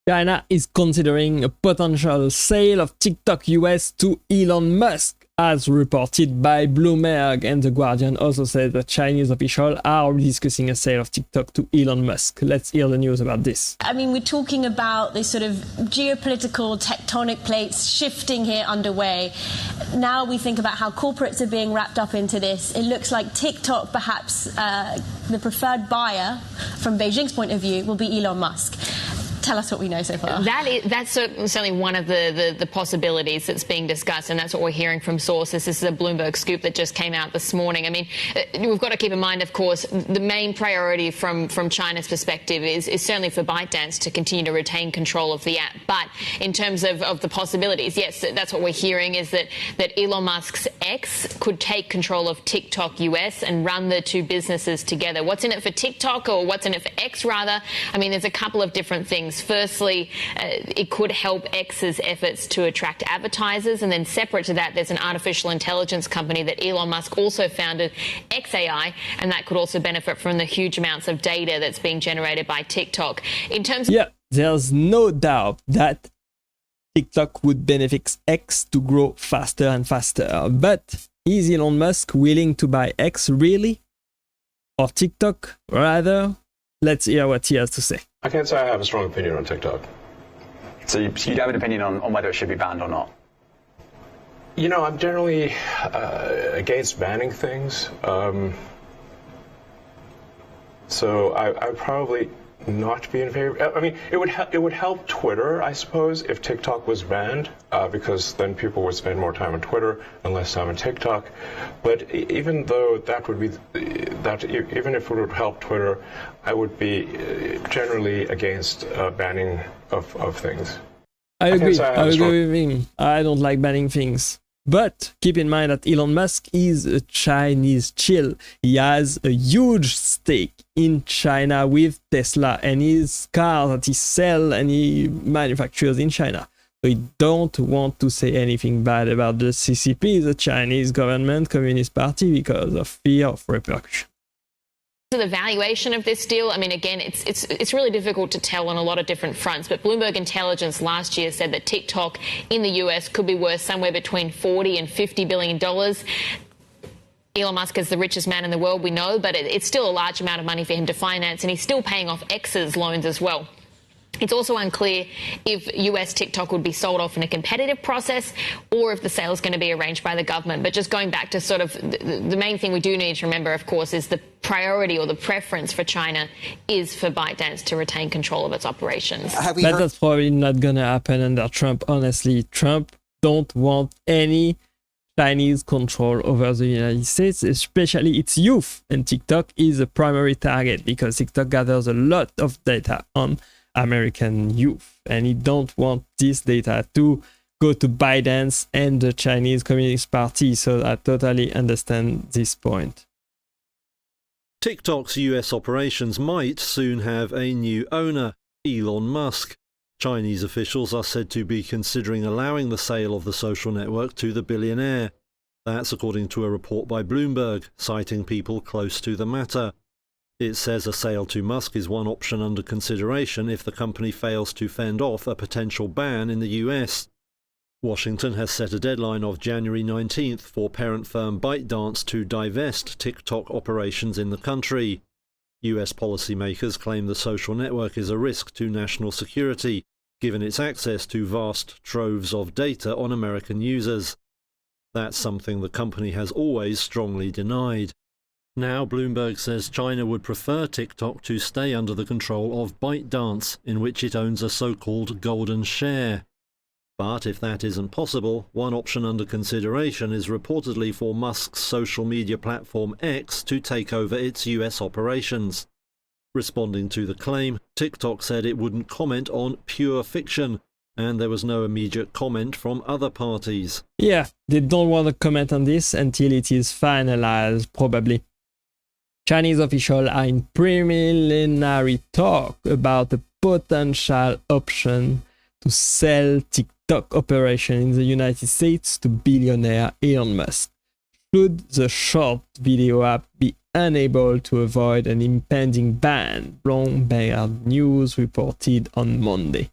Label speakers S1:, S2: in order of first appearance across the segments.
S1: China is considering a potential sale of TikTok US to Elon Musk, as reported by Bloomberg, and The Guardian also said that Chinese officials are discussing a sale of TikTok to Elon Musk. Let's hear the news about this.
S2: I mean, we're talking about this sort of geopolitical tectonic plates shifting here underway. Now we think about how corporates are being wrapped up into this. It looks like TikTok, perhaps the preferred buyer from Beijing's point of view, will be Elon Musk. Tell us what we know so far.
S3: That's certainly one of the possibilities that's being discussed, and that's what we're hearing from sources. This is a Bloomberg scoop that just came out this morning. I mean, we've got to keep in mind, of course, the main priority from China's perspective is certainly for ByteDance to continue to retain control of the app. But in terms of the possibilities, yes, that's what we're hearing, is that Elon Musk's X could take control of TikTok US and run the two businesses together. What's in it for TikTok, or what's in it for X rather? I mean, there's a couple of different things. Firstly, it could help X's efforts to attract advertisers, and then separate to that, there's an artificial intelligence company that Elon Musk also founded, XAI, and that could also benefit from the huge amounts of data that's being generated by TikTok. In terms of
S1: there's no doubt that TikTok would benefit X to grow faster and faster. But is Elon Musk willing to buy X really? Or TikTok rather? Let's hear what he has to say.
S4: I can't say I have a strong opinion on TikTok.
S5: So you have an opinion on whether it should be banned or not?
S4: You know, I'm generally against banning things. So I probably not be in favor. I mean, it would help Twitter, I suppose, if TikTok was banned, because then people would spend more time on Twitter and less time on TikTok. But even though that would be even if it would help Twitter, I would be generally against banning of things.
S1: I agree. I agree with him. I don't like banning things. But keep in mind that Elon Musk is a Chinese chill. He has a huge stake in China with Tesla and his cars that he sells and he manufactures in China. So he don't want to say anything bad about the CCP, the Chinese government Communist Party, because of fear of repercussion.
S3: So the valuation of this deal, I mean, again, it's really difficult to tell on a lot of different fronts, but Bloomberg Intelligence last year said that TikTok in the US could be worth somewhere between $40 and $50 billion. Elon Musk is the richest man in the world, we know, but it's still a large amount of money for him to finance, and he's still paying off X's loans as well. It's also unclear if US TikTok would be sold off in a competitive process or if the sale is going to be arranged by the government. But just going back to sort of the main thing we do need to remember, of course, is the priority or the preference for China is for ByteDance to retain control of its operations.
S1: But that's probably not going to happen under Trump. Honestly, Trump don't want any Chinese control over the United States, especially its youth. And TikTok is a primary target because TikTok gathers a lot of data on American youth, and he don't want this data to go to ByteDance and the Chinese Communist Party. So I totally understand this point.
S6: TikTok's US operations might soon have a new owner, Elon Musk. Chinese officials are said to be considering allowing the sale of the social network to the billionaire. That's according to a report by Bloomberg, citing people close to the matter. It says a sale to Musk is one option under consideration if the company fails to fend off a potential ban in the US. Washington has set a deadline of January 19th for parent firm ByteDance to divest TikTok operations in the country. US policymakers claim the social network is a risk to national security, given its access to vast troves of data on American users. That's something the company has always strongly denied. Now Bloomberg says China would prefer TikTok to stay under the control of ByteDance, in which it owns a so-called golden share. But if that isn't possible, one option under consideration is reportedly for Musk's social media platform X to take over its US operations. Responding to the claim, TikTok said it wouldn't comment on pure fiction, and there was no immediate comment from other parties.
S1: Yeah, they don't want to comment on this until it is finalized, probably. Chinese officials are in preliminary talk about a potential option to sell TikTok operation in the United States to billionaire Elon Musk, should the short video app be unable to avoid an impending ban, Bloomberg News reported on Monday.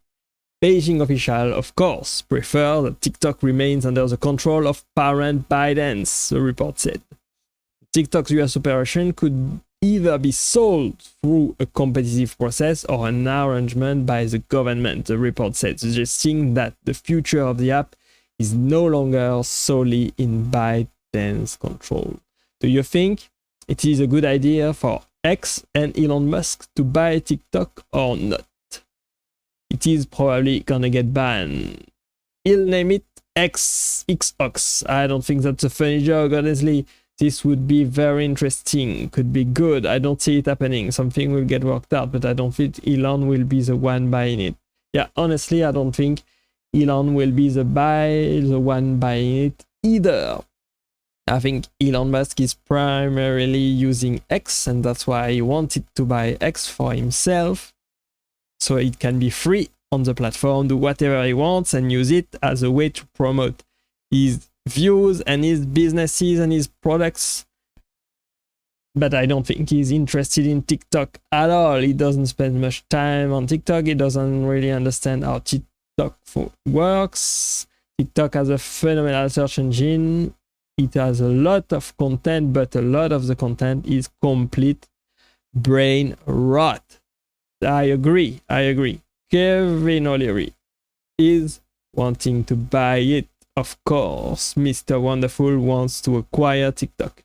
S1: Beijing officials, of course, prefer that TikTok remains under the control of parent ByteDance, the report said. TikTok's US operation could either be sold through a competitive process or an arrangement by the government, the report said, suggesting that the future of the app is no longer solely in ByteDance control. Do you think it is a good idea for X and Elon Musk to buy TikTok or not? It is probably gonna get banned. He'll name it XOX. I don't think that's a funny joke, honestly. This would be very interesting. Could be good. I don't see it happening. Something will get worked out, but I don't think Elon will be the one buying it. Yeah, honestly, I don't think Elon will be the one buying it either. I think Elon Musk is primarily using X, and that's why he wanted to buy X for himself, so it can be free on the platform, do whatever he wants, and use it as a way to promote his views and his businesses and his products. But I don't think he's interested in TikTok at all. He doesn't spend much time on TikTok. He doesn't really understand how TikTok works. TikTok has a phenomenal search engine. It has a lot of content, but a lot of the content is complete brain rot. I agree. Kevin O'Leary is wanting to buy it. Of course, Mr. Wonderful wants to acquire TikTok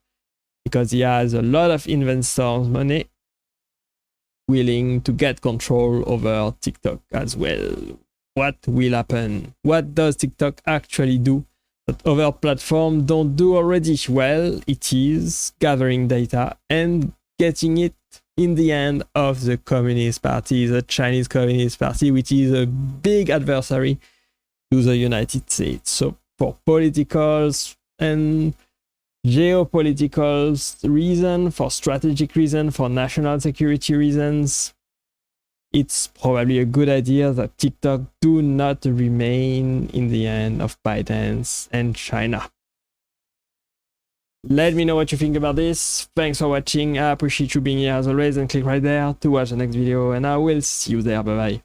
S1: because he has a lot of investors' money willing to get control over TikTok as well. What will happen? What does TikTok actually do that other platforms don't do already? Well, it is gathering data and getting it in the hand of the Communist Party, the Chinese Communist Party, which is a big adversary to the United States. So for political and geopolitical reasons, for strategic reasons, for national security reasons, it's probably a good idea that TikTok do not remain in the hand of ByteDance and China. Let me know what you think about this. Thanks for watching. I appreciate you being here as always, and click right there to watch the next video, and I will see you there. Bye bye.